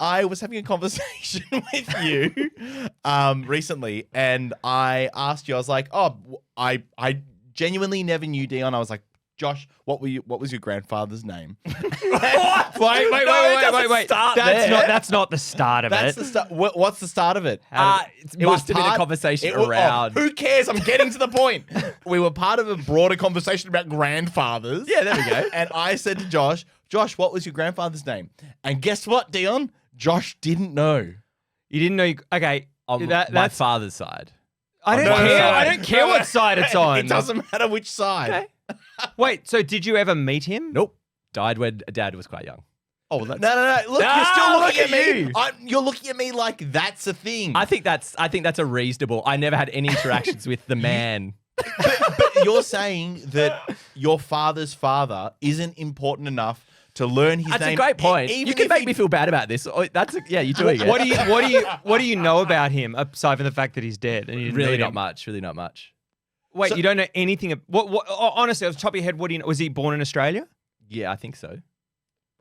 I was having a conversation with you recently, and I asked you. I was like, "Oh, I genuinely never knew Dion." I was like, "Josh, what was your grandfather's name?" What? Wait. That's not the start of That's it. the start. What's the start of it? It must have been a conversation around. Who cares? I'm getting to the point. We were part of a broader conversation about grandfathers. Yeah, there we go. And I said to Josh, what was your grandfather's name? And guess what, Dion? Josh didn't know. You didn't know. Okay, On my that's. father's side. I don't No, care. no, no. I don't care what side it's on. It doesn't matter which side. Okay. Wait. So did you ever meet him? Nope. Died when Dad was quite young. Oh, no. Look, Ah, you're still look looking at at me. you. You're looking at me like that's a thing. I think that's a reasonable. I never had any interactions with the man. but you're saying that your father's father isn't important enough to learn his That's name. a great point. Even You can if make he- me feel bad about this. Oh, you're doing it. What do you know about him aside from the fact that he's dead? And you didn't Really meet not him? much. Really not much. Wait, So- you don't know anything. Honestly, off the top of your head, what do you know? Was he born in Australia? Yeah, I think so.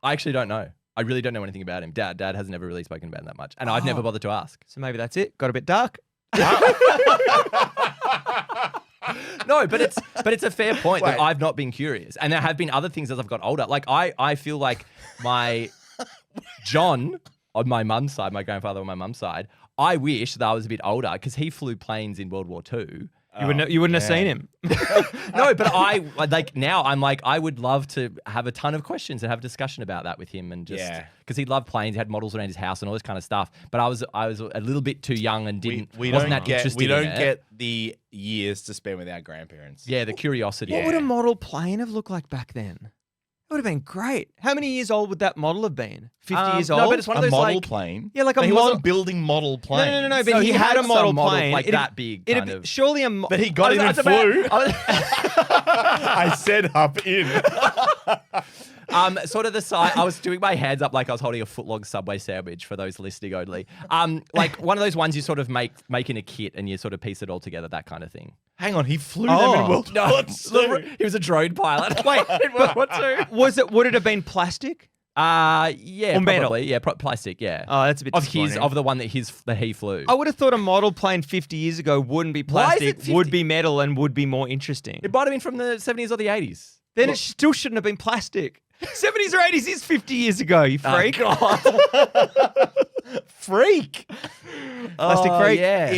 I actually don't know. I really don't know anything about him. Dad has never really spoken about him that much, and I've never bothered to ask. So maybe that's it. Got a bit dark. No, but it's a fair point that I've not been curious, and there have been other things as I've got older. Like I feel like my John on my mum's side, my grandfather on my mum's side. I wish that I was a bit older because he flew planes in World War II. You wouldn't have seen him. No, but I would love to have a ton of questions and have a discussion about that with him, and just because he loved planes, he had models around his house and all this kind of stuff. But I was a little bit too young and wasn't that interested. We don't in it. get the years to spend with our grandparents. Yeah, the curiosity. What would a model plane have looked like back then? It would have been great. How many years old would that model have been? 50 years old? No, but it's one of A those model like plane. Yeah, like a He model. wasn't building model planes. No. But So he had a some model model plane like that big, kind of. Surely a. But he got in and flew. I said hop in. Sort of the side. I was doing my hands up like I was holding a footlong Subway sandwich for those listening only. Like one of those ones you sort of make in a kit and you sort of piece it all together, that kind of thing. Hang on, he flew them in World War II. He was a drone pilot. Wait, in World War II. would it have been plastic? Yeah, Or metal? probably. Yeah, plastic. Yeah. Oh, that's a bit disappointing. of the one that he flew. I would have thought a model plane 50 years ago wouldn't be Why is it plastic, 50? would be metal, and would be more interesting. It might have been from the 70s or the 80s. Then it still shouldn't have been plastic. 70s or 80s is 50 years ago, you freak. Freak. Plastic freak. Yeah.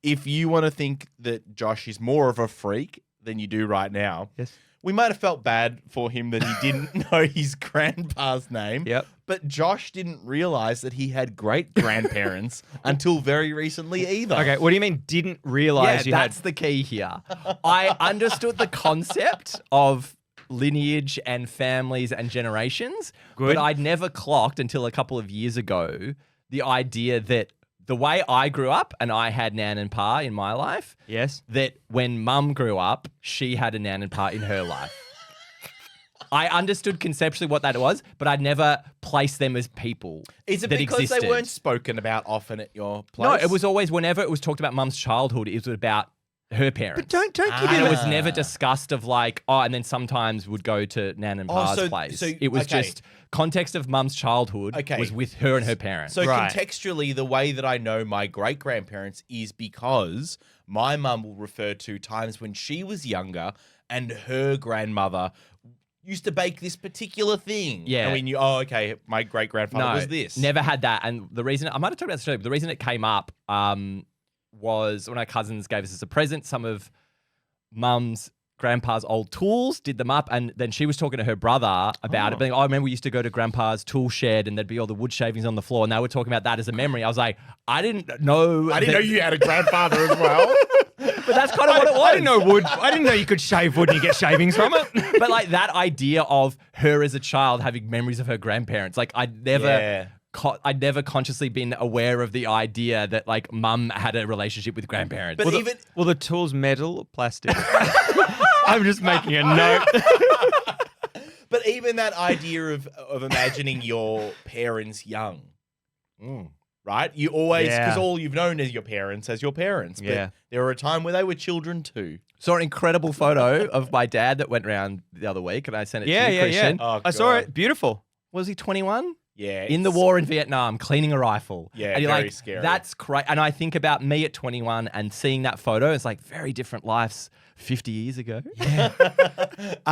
If you want to think that Josh is more of a freak than you do right now, Yes. we might have felt bad for him that he didn't know his grandpa's name. Yep. But Josh didn't realize that he had great grandparents until very recently either. Okay, what do you mean didn't realize you had... That's the key here. I understood the concept of lineage and families and generations, Good. but I'd never clocked until a couple of years ago the idea that the way I grew up and I had Nan and Pa in my life, Yes. that when Mum grew up, she had a Nan and Pa in her life. I understood conceptually what that was, but I'd never placed them as people. Is it that because existed. they weren't spoken about often at your place? No, it was always whenever it was talked about Mum's childhood, it was about her parents. But don't give And him it a... was never discussed of like, and then sometimes would go to Nan and Pa's place. It was just context of Mum's childhood was with her and her parents. So Right. contextually, the way that I know my great-grandparents is because my mum will refer to times when she was younger and her grandmother used to bake this particular thing. Yeah. And we knew, my great-grandfather was this. Never had that. And the reason, I might have talked about this earlier, but the reason it came up was when our cousins gave us as a present some of Mum's grandpa's old tools, did them up, and then she was talking to her brother about it, being, I remember we used to go to grandpa's tool shed and there'd be all the wood shavings on the floor, and they were talking about that as a memory. I was like, I didn't know you had a grandfather as well. but that's kind of what it was. I didn't know wood. I didn't know you could shave wood and you get shavings from it. But like that idea of her as a child having memories of her grandparents, like I'd never consciously been aware of the idea that like Mum had a relationship with grandparents. But Well, the tool's metal or plastic? I'm just making a note. But even that idea of imagining your parents young, right? You always, because all you've known is your parents as your parents. But Yeah. there were a time where they were children too. Saw an incredible photo of my dad that went around the other week, and I sent it to you, Christian. Oh, I saw God. it. Beautiful. Was he 21? Yeah. in the it's- war in Vietnam, cleaning a rifle. Yeah, and you're very like, scary. that's great. And I think about me at 21 and seeing that photo. It's like very different lives 50 years ago.